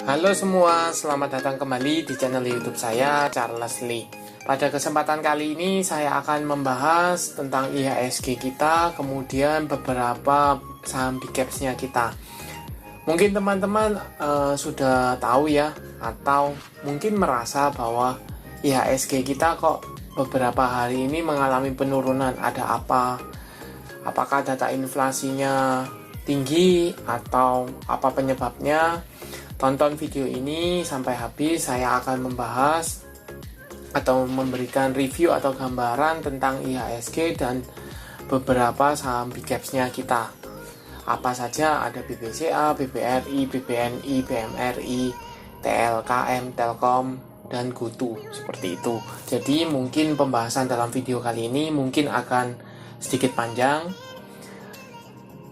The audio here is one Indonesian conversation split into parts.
Halo semua, selamat datang kembali di channel YouTube saya, Charles Lee. Pada kesempatan kali ini saya akan membahas tentang IHSG kita, kemudian beberapa saham big caps-nya kita. Mungkin teman-teman sudah tahu ya, atau mungkin merasa bahwa IHSG kita kok beberapa hari ini mengalami penurunan. Ada apa? Apakah data inflasinya tinggi atau apa penyebabnya? Tonton video ini sampai habis, saya akan membahas atau memberikan review atau gambaran tentang IHSG dan beberapa saham big caps-nya kita. Apa saja, ada BBCA, BBRI, BBNI, BMRI, TLKM, Telkom, dan GoTo, seperti itu. Jadi mungkin pembahasan dalam video kali ini mungkin akan sedikit panjang,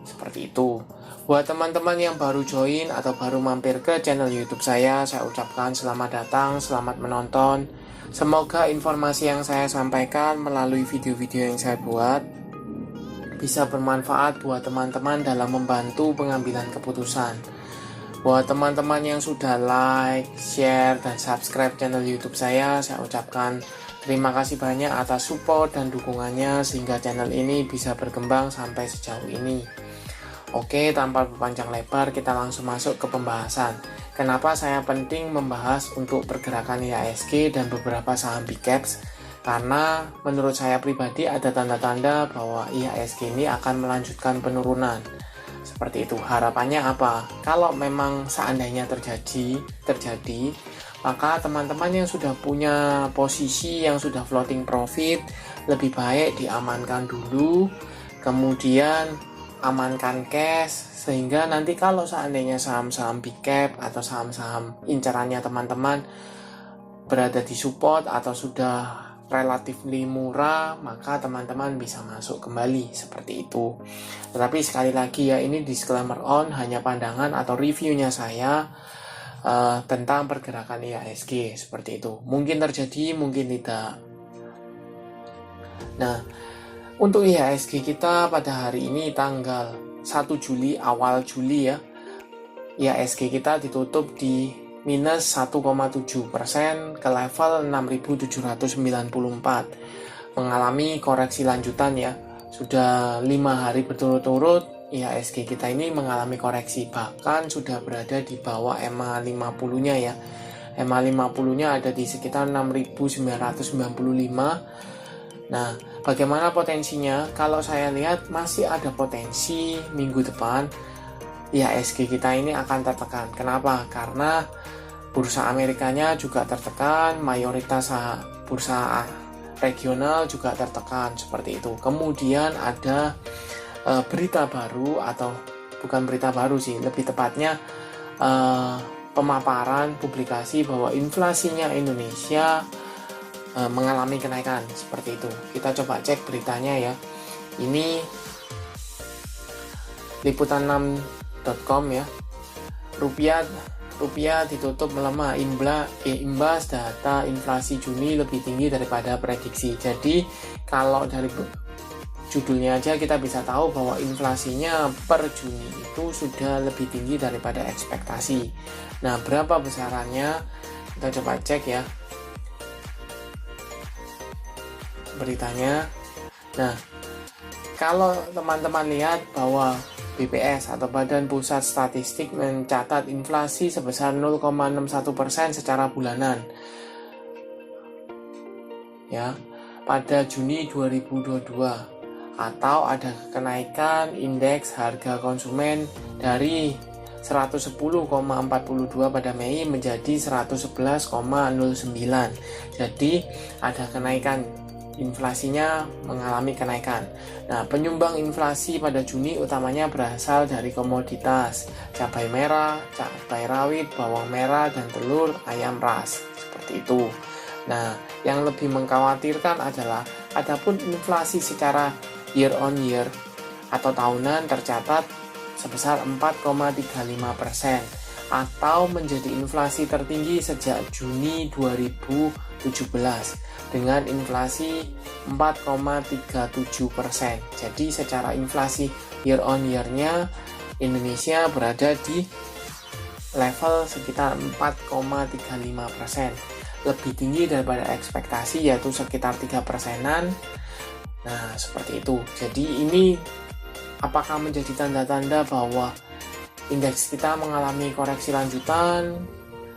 seperti itu. Buat teman-teman yang baru join atau baru mampir ke channel YouTube saya ucapkan selamat datang, selamat menonton. Semoga informasi yang saya sampaikan melalui video-video yang saya buat bisa bermanfaat buat teman-teman dalam membantu pengambilan keputusan. Buat teman-teman yang sudah like, share, dan subscribe channel YouTube saya ucapkan terima kasih banyak atas support dan dukungannya sehingga channel ini bisa berkembang sampai sejauh ini. Oke, tanpa berpanjang lebar, kita langsung masuk ke pembahasan. Kenapa saya penting membahas untuk pergerakan IHSG dan beberapa saham big caps? Karena menurut saya pribadi ada tanda-tanda bahwa IHSG ini akan melanjutkan penurunan. Seperti itu. Harapannya apa? Kalau memang seandainya terjadi, maka teman-teman yang sudah punya posisi yang sudah floating profit, lebih baik diamankan dulu, kemudian amankan cash, sehingga nanti kalau seandainya saham-saham big cap atau saham-saham incarannya teman-teman berada di support atau sudah relatif murah, maka teman-teman bisa masuk kembali, seperti itu. Tetapi sekali lagi ya, ini disclaimer hanya pandangan atau reviewnya saya tentang pergerakan IHSG, seperti itu. Mungkin terjadi, mungkin tidak. Nah, untuk IHSG kita pada hari ini tanggal 1 Juli, awal Juli ya, IHSG kita ditutup di minus 1,7% ke level 6.794, mengalami koreksi lanjutan ya. Sudah 5 hari berturut-turut IHSG kita ini mengalami koreksi, bahkan sudah berada di bawah EMA 50-nya ya. EMA 50-nya ada di sekitar 6.995. Nah, bagaimana potensinya? Kalau saya lihat masih ada potensi minggu depan IHSG kita ini akan tertekan. Kenapa? Karena bursa Amerikanya juga tertekan, mayoritas bursa regional juga tertekan, seperti itu. Kemudian ada berita baru, atau bukan berita baru sih, lebih tepatnya pemaparan publikasi bahwa inflasinya Indonesia mengalami kenaikan, seperti itu. Kita coba cek beritanya ya. Ini liputan6.com ya. Rupiah ditutup melemah imbas data inflasi Juni lebih tinggi daripada prediksi. Jadi kalau dari judulnya aja kita bisa tahu bahwa inflasinya per Juni itu sudah lebih tinggi daripada ekspektasi. Nah, berapa besarannya? Kita coba cek ya beritanya. Nah, kalau teman-teman lihat bahwa BPS atau Badan Pusat Statistik mencatat inflasi sebesar 0,61% secara bulanan ya pada Juni 2022, atau ada kenaikan indeks harga konsumen dari 110,42 pada Mei menjadi 111,09. Jadi ada kenaikan, inflasinya mengalami kenaikan. Nah, penyumbang inflasi pada Juni utamanya berasal dari komoditas cabai merah, cabai rawit, bawang merah, dan telur ayam ras, seperti itu. Nah, yang lebih mengkhawatirkan adalah adapun inflasi secara year on year atau tahunan tercatat sebesar 4,35%, atau menjadi inflasi tertinggi sejak Juni 2017 dengan inflasi 4,37%. Jadi secara inflasi year on year-nya Indonesia berada di level sekitar 4,35%, lebih tinggi daripada ekspektasi yaitu sekitar 3%-an. Nah, seperti itu. Jadi ini apakah menjadi tanda-tanda bahwa indeks kita mengalami koreksi lanjutan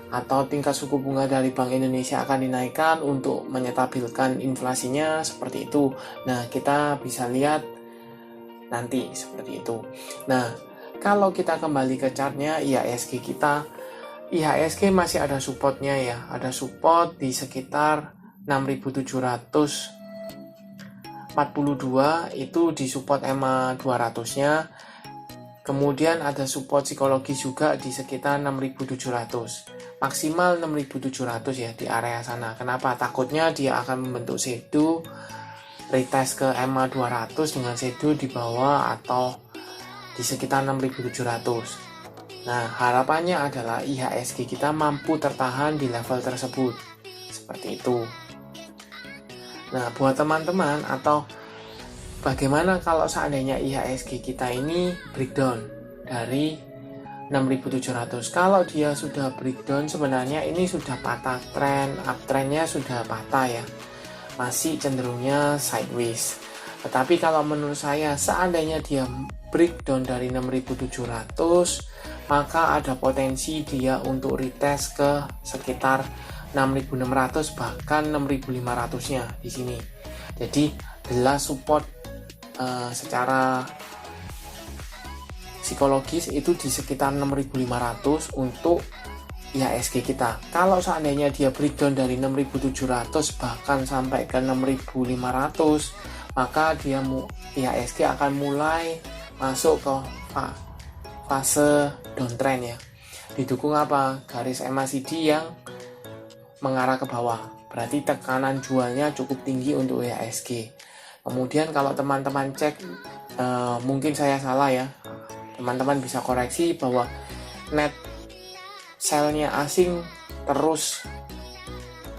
atau tingkat suku bunga dari Bank Indonesia akan dinaikkan untuk menyetabilkan inflasinya, seperti itu. Nah, kita bisa lihat nanti seperti itu. Nah, kalau kita kembali ke chartnya IHSG kita, IHSG masih ada supportnya ya, ada support di sekitar 6.742, itu di support EMA 200-nya. Kemudian ada support psikologis juga di sekitar 6.700, maksimal 6.700 ya, di area sana. Kenapa? Takutnya dia akan membentuk shadow retest ke EMA 200 dengan shadow di bawah atau di sekitar 6.700. Nah, harapannya adalah IHSG kita mampu tertahan di level tersebut, seperti itu. Nah, buat teman-teman, atau bagaimana kalau seandainya IHSG kita ini breakdown dari 6.700? Kalau dia sudah breakdown, sebenarnya ini sudah patah tren, uptrendnya sudah patah ya, masih cenderungnya sideways. Tetapi kalau menurut saya, seandainya dia breakdown dari 6.700, maka ada potensi dia untuk retest ke sekitar 6.600 bahkan 6.500-nya di sini. Jadi adalah support secara psikologis itu di sekitar 6.500 untuk IHSG kita. Kalau seandainya dia breakdown dari 6.700 bahkan sampai ke 6.500, maka dia IHSG akan mulai masuk ke fase downtrend ya. Didukung apa? Garis MACD yang mengarah ke bawah. Berarti tekanan jualnya cukup tinggi untuk IHSG. Kemudian kalau teman-teman cek, mungkin saya salah ya, teman-teman bisa koreksi bahwa net sell-nya asing terus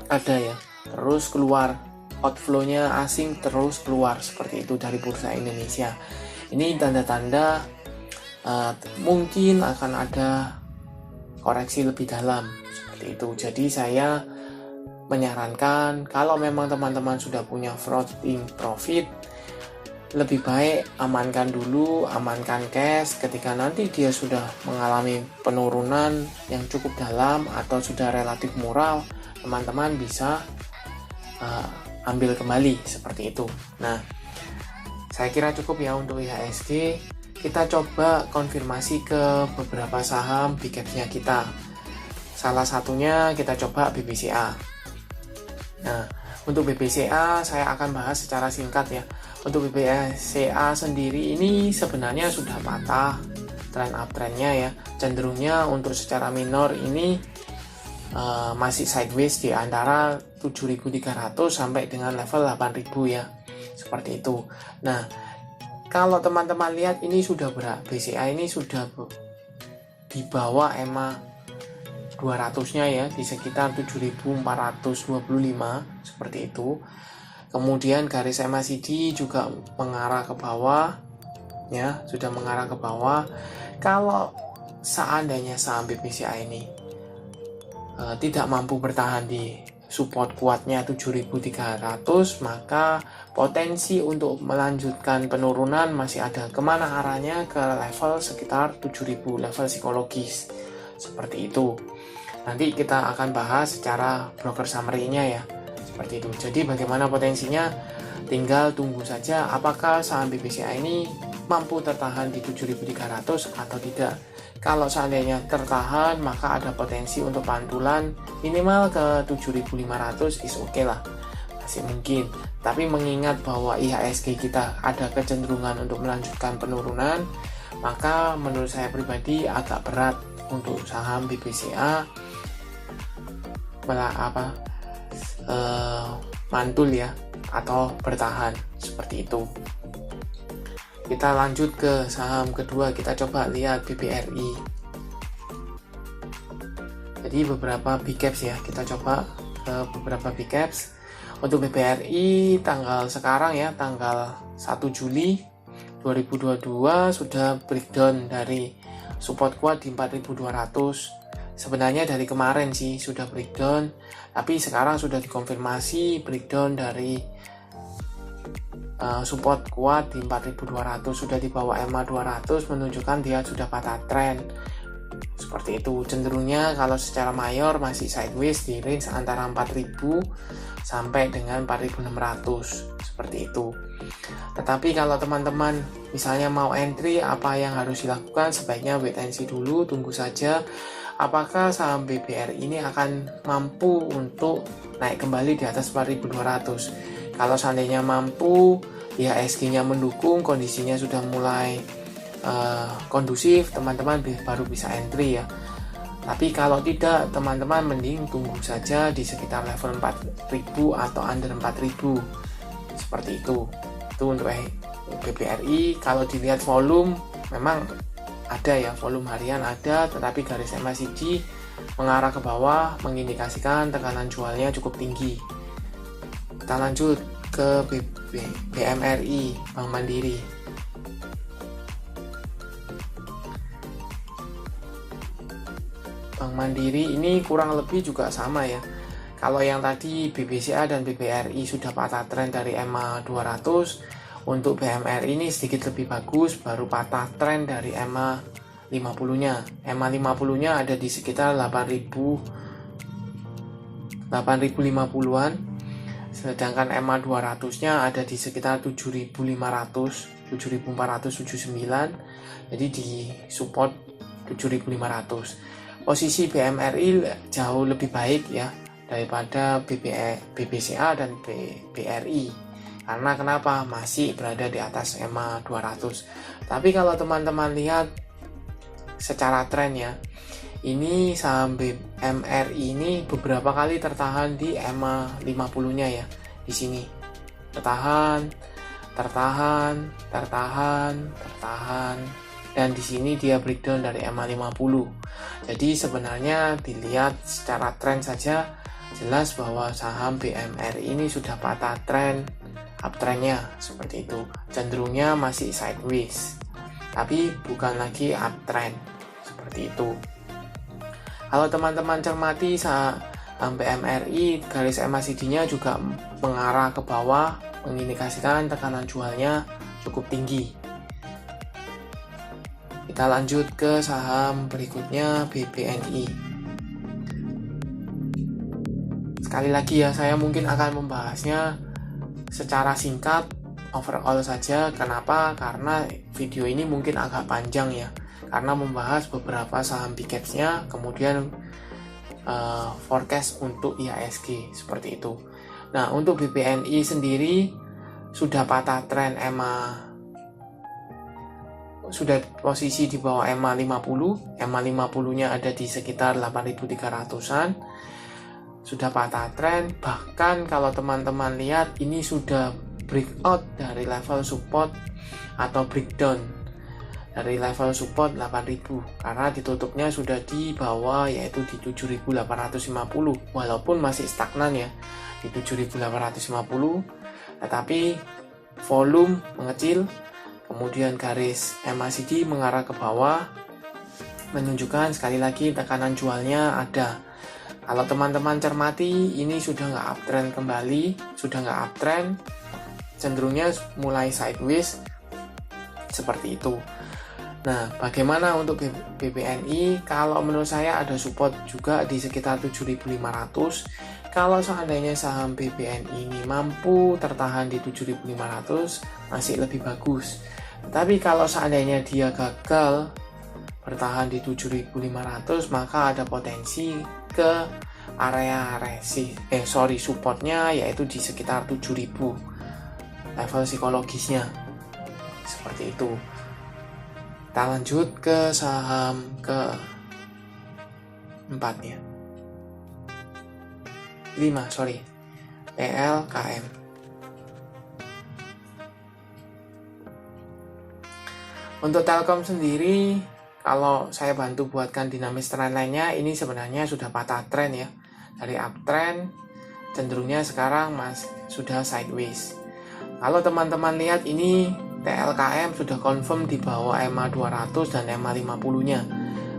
ada ya, terus keluar, outflow-nya asing terus keluar, seperti itu dari bursa Indonesia. Ini tanda-tanda mungkin akan ada koreksi lebih dalam, seperti itu. Jadi saya menyarankan kalau memang teman-teman sudah punya floating profit, lebih baik amankan dulu, amankan cash. Ketika nanti dia sudah mengalami penurunan yang cukup dalam atau sudah relatif murah, teman-teman bisa ambil kembali, seperti itu. Nah, saya kira cukup ya untuk IHSG. Kita coba konfirmasi ke beberapa saham big caps-nya kita. Salah satunya kita coba BBCA. Nah, untuk BBCA saya akan bahas secara singkat ya. Untuk BBCA sendiri ini sebenarnya sudah patah trend uptrendnya ya. Cenderungnya untuk secara minor ini masih sideways di antara 7.300 sampai dengan level 8.000 ya. Seperti itu. Nah, kalau teman-teman lihat ini sudah BCA ini sudah di bawah EMA 200-nya ya, di sekitar 7.425 seperti itu. Kemudian garis MACD juga mengarah ke bawah ya, sudah mengarah ke bawah. Kalau seandainya saham BBCA ini tidak mampu bertahan di support kuatnya 7.300, maka potensi untuk melanjutkan penurunan masih ada. Kemana arahnya? Ke level sekitar 7.000, level psikologis, seperti itu. Nanti kita akan bahas secara broker summary-nya ya, seperti itu. Jadi bagaimana potensinya? Tinggal tunggu saja apakah saham BBCA ini mampu tertahan di 7.300 atau tidak. Kalau seandainya tertahan, maka ada potensi untuk pantulan minimal ke 7.500 is oke lah, masih mungkin. Tapi mengingat bahwa IHSG kita ada kecenderungan untuk melanjutkan penurunan, maka menurut saya pribadi agak berat untuk saham BBCA mantul ya atau bertahan, seperti itu. Kita lanjut ke saham kedua, kita coba lihat BBRI. Jadi beberapa big caps ya, kita coba ke beberapa big caps. Untuk BBRI tanggal sekarang ya, tanggal 1 Juli 2022 sudah breakdown dari support kuat di 4200. Sebenarnya dari kemarin sih sudah breakdown, tapi sekarang sudah dikonfirmasi breakdown dari support kuat di 4200, sudah di bawah EMA 200, menunjukkan dia sudah patah trend. Seperti itu. Cenderungnya kalau secara mayor masih sideways di range antara 4000 sampai dengan 4600, seperti itu. Tetapi kalau teman-teman misalnya mau entry, apa yang harus dilakukan? Sebaiknya wait and see dulu, tunggu saja apakah saham BBRI ini akan mampu untuk naik kembali di atas 4200. Kalau seandainya mampu, IHSG-nya mendukung, kondisinya sudah mulai kondusif, teman-teman baru bisa entry ya. Tapi kalau tidak, teman-teman mending tunggu saja di sekitar level 4000 atau under 4000, seperti itu. Itu untuk BBRI. Kalau dilihat volume, memang ada ya, volume harian ada, tetapi garis MACD mengarah ke bawah, mengindikasikan tekanan jualnya cukup tinggi. Kita lanjut ke BMRI, Bank Mandiri. Bank Mandiri ini kurang lebih juga sama ya. Kalau yang tadi BBCA dan BBRI sudah patah tren dari EMA 200, untuk BMRI ini sedikit lebih bagus, baru patah tren dari EMA 50-nya. EMA 50-nya ada di sekitar 8.050-an, sedangkan EMA 200-nya ada di sekitar 7.500, 7.479, jadi di support 7.500. Posisi BMRI jauh lebih baik ya daripada BBCA dan BRI. Karena kenapa? Masih berada di atas EMA 200. Tapi kalau teman-teman lihat secara tren ya, ini saham BMRI ini beberapa kali tertahan di EMA 50-nya ya. Di sini tertahan, dan di sini dia breakdown dari EMA 50. Jadi sebenarnya dilihat secara tren saja jelas bahwa saham BMRI ini sudah patah tren, uptrendnya seperti itu. Cenderungnya masih sideways, tapi bukan lagi uptrend, seperti itu. Kalau teman-teman cermati saham BMRI, garis MACD-nya juga mengarah ke bawah, mengindikasikan tekanan jualnya cukup tinggi. Kita lanjut ke saham berikutnya, BBNI. Sekali lagi ya, saya mungkin akan membahasnya secara singkat, overall saja. Kenapa? Karena video ini mungkin agak panjang ya, karena membahas beberapa saham big caps-nya, kemudian forecast untuk IHSG, seperti itu. Nah, untuk BBNI sendiri sudah patah tren EMA, sudah posisi di bawah EMA 50. EMA 50-nya ada di sekitar 8.300-an. Sudah patah tren. Bahkan kalau teman-teman lihat, ini sudah breakout dari level support atau breakdown dari level support 8.000, karena ditutupnya sudah di bawah, yaitu di 7.850, walaupun masih stagnan ya di 7.850, tetapi volume mengecil. Kemudian garis MACD mengarah ke bawah, menunjukkan sekali lagi tekanan jualnya ada. Kalau teman-teman cermati, ini sudah nggak uptrend kembali, sudah nggak uptrend, cenderungnya mulai sideways, seperti itu. Nah, bagaimana untuk BBNI? Kalau menurut saya ada support juga di sekitar 7.500. Kalau seandainya saham BBNI ini mampu tertahan di 7.500, masih lebih bagus. Tapi kalau seandainya dia gagal bertahan di 7.500, maka ada potensi ke area supportnya, yaitu di sekitar 7.000 level psikologisnya, seperti itu. Kita lanjut ke saham keempat ya, 5 PLKM. Untuk Telkom sendiri, kalau saya bantu buatkan dinamis trendline-nya, ini sebenarnya sudah patah tren ya. Dari uptrend, cenderungnya sekarang sudah sideways. Kalau teman-teman lihat, ini TLKM sudah confirm di bawah EMA 200 dan EMA 50-nya.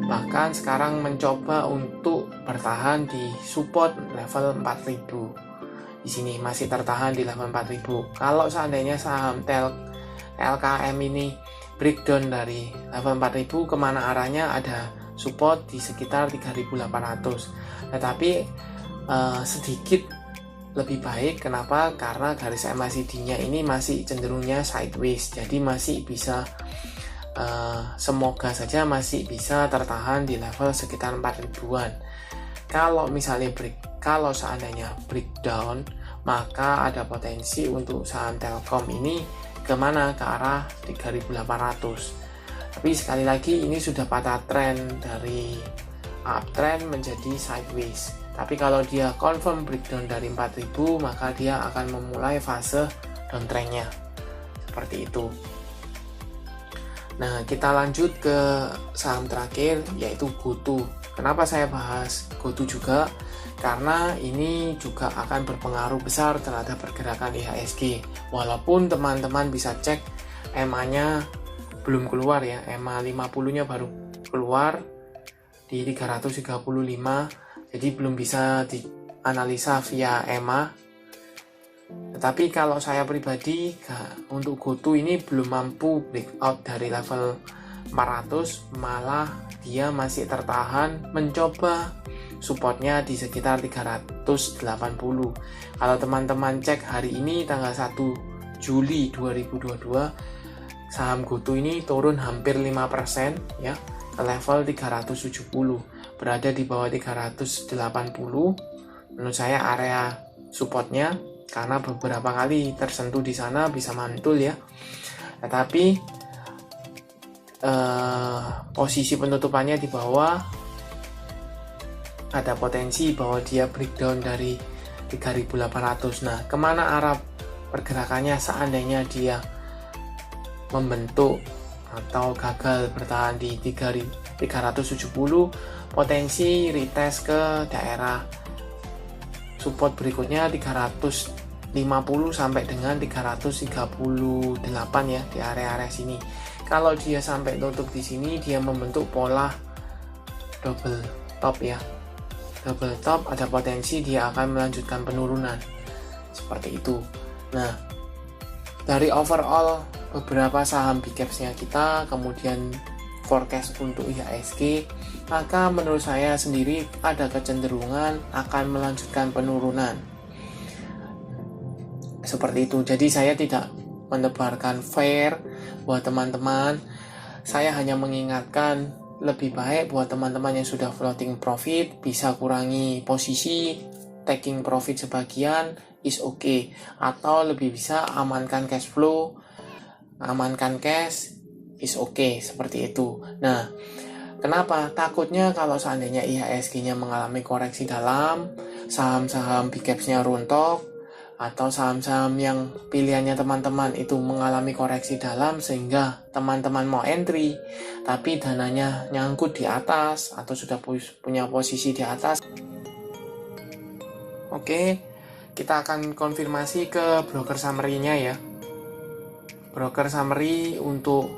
Bahkan sekarang mencoba untuk bertahan di support level 4000. Di sini masih tertahan di level 4000. Kalau seandainya saham TLKM ini breakdown dari level 4000, kemana arahnya? Ada support di sekitar 3800. Tetapi sedikit lebih baik. Kenapa? Karena garis MACD-nya ini masih cenderungnya sideways, jadi masih bisa semoga saja masih bisa tertahan di level sekitar 4000-an. Kalau seandainya breakdown, maka ada potensi untuk saham Telkom ini kemana? Ke arah 3800. Tapi sekali lagi ini sudah patah tren dari uptrend menjadi sideways. Tapi kalau dia confirm breakdown dari 4000, maka dia akan memulai fase downtrendnya. Seperti itu. Nah, kita lanjut ke saham terakhir, yaitu GoTo. Kenapa saya bahas GoTo juga? Karena ini juga akan berpengaruh besar terhadap pergerakan IHSG. Walaupun teman-teman bisa cek EMA-nya belum keluar ya, EMA 50-nya baru keluar di 335. Jadi belum bisa dianalisa via EMA. Tetapi kalau saya pribadi untuk GoTo ini belum mampu breakout dari level 400, malah dia masih tertahan mencoba supportnya di sekitar 380. Kalau teman-teman cek hari ini tanggal 1 Juli 2022, saham GoTo ini turun hampir 5% ya, ke level 370. Berada di bawah 380. Menurut saya area supportnya, karena beberapa kali tersentuh di sana bisa mantul ya. Tetapi posisi penutupannya di bawah, ada potensi bahwa dia breakdown dari 3800. Nah, kemana arah pergerakannya seandainya dia membentuk atau gagal bertahan di 370? Potensi retest ke daerah support berikutnya 350 sampai dengan 338 ya, di area-area sini. Kalau dia sampai tutup di sini, dia membentuk pola double top ya. Double top, ada potensi dia akan melanjutkan penurunan. Seperti itu. Nah, dari overall beberapa saham big caps-nya kita, kemudian forecast untuk IHSG, maka menurut saya sendiri ada kecenderungan akan melanjutkan penurunan. Seperti itu. Jadi saya tidak menebarkan fear buat teman-teman. Saya hanya mengingatkan lebih baik buat teman-teman yang sudah floating profit, bisa kurangi posisi, taking profit sebagian is okay, atau lebih bisa amankan cash flow, amankan cash is okay, seperti itu. Nah, kenapa? Takutnya kalau seandainya IHSG-nya mengalami koreksi dalam, saham-saham big caps-nya runtuh, atau saham-saham yang pilihannya teman-teman itu mengalami koreksi dalam sehingga teman-teman mau entry, tapi dananya nyangkut di atas atau sudah punya posisi di atas. Oke, kita akan konfirmasi ke broker summary-nya ya. Broker summary untuk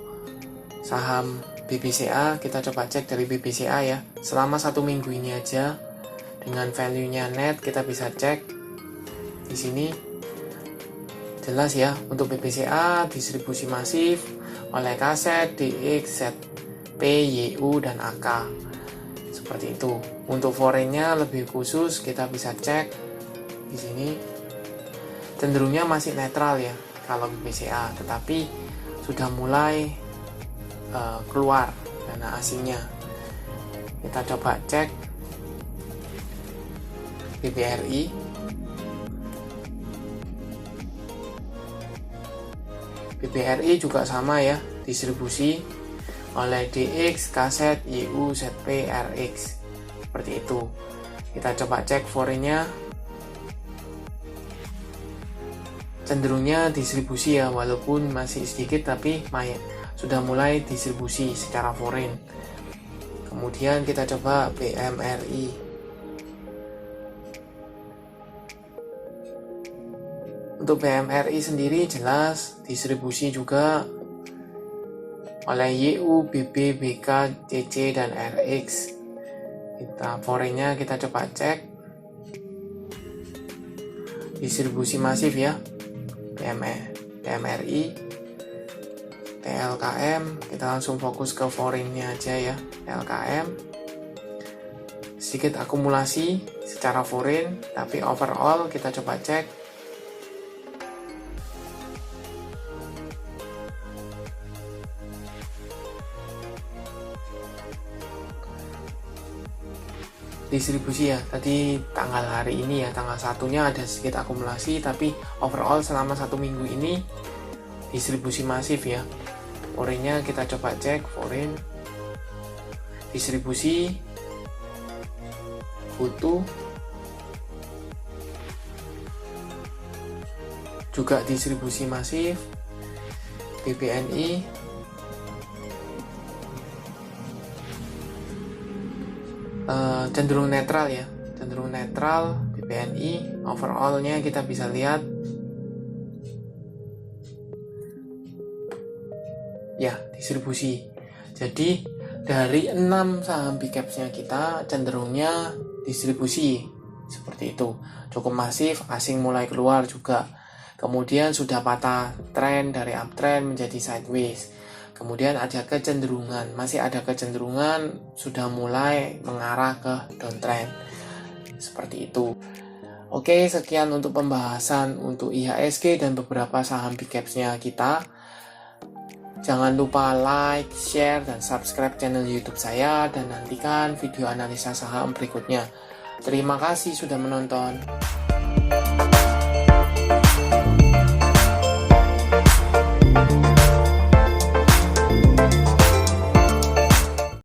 saham BBCA, kita coba cek dari BBCA ya. Selama 1 minggu ini aja, dengan value-nya net kita bisa cek di sini. Jelas ya, untuk BBCA distribusi masif oleh KZ, DX, ZP, YU, dan AK. Seperti itu. Untuk foreign-nya lebih khusus, kita bisa cek di sini. Cenderungnya masih netral ya kalau BBCA, tetapi sudah mulai keluar dana asingnya. Kita coba cek BBRI. BBRI juga sama ya, distribusi oleh DX, KZ, YU, ZP, RX. Seperti itu. Kita coba cek foreign-nya. Cenderungnya distribusi ya, walaupun masih sedikit tapi sudah mulai distribusi secara foreign. Kemudian kita coba BMRI. Untuk BMRI sendiri jelas distribusi juga oleh YU, BB, BK, CC, dan RX. Foreign-nya kita coba cek. Distribusi masif ya, PMRI, TLKM. Kita langsung fokus ke foreign-nya aja ya, TLKM. Sedikit akumulasi secara foreign, tapi overall kita coba cek. Distribusi ya, tadi tanggal hari ini ya, tanggal 1-nya ada sedikit akumulasi, tapi overall selama 1 minggu ini distribusi masif ya. Foreign-nya kita coba cek, foreign distribusi Futu juga distribusi masif, BBNI cenderung netral ya, cenderung netral. BBNI overallnya kita bisa lihat ya, distribusi. Jadi dari 6 saham big capsnya kita cenderungnya distribusi seperti itu, cukup masif. Asing mulai keluar juga, kemudian sudah patah tren dari uptrend menjadi sideways. Kemudian ada kecenderungan, masih ada kecenderungan, sudah mulai mengarah ke downtrend. Seperti itu. Oke, sekian untuk pembahasan untuk IHSG dan beberapa saham big capsnya kita. Jangan lupa like, share, dan subscribe channel YouTube saya, dan nantikan video analisa saham berikutnya. Terima kasih sudah menonton.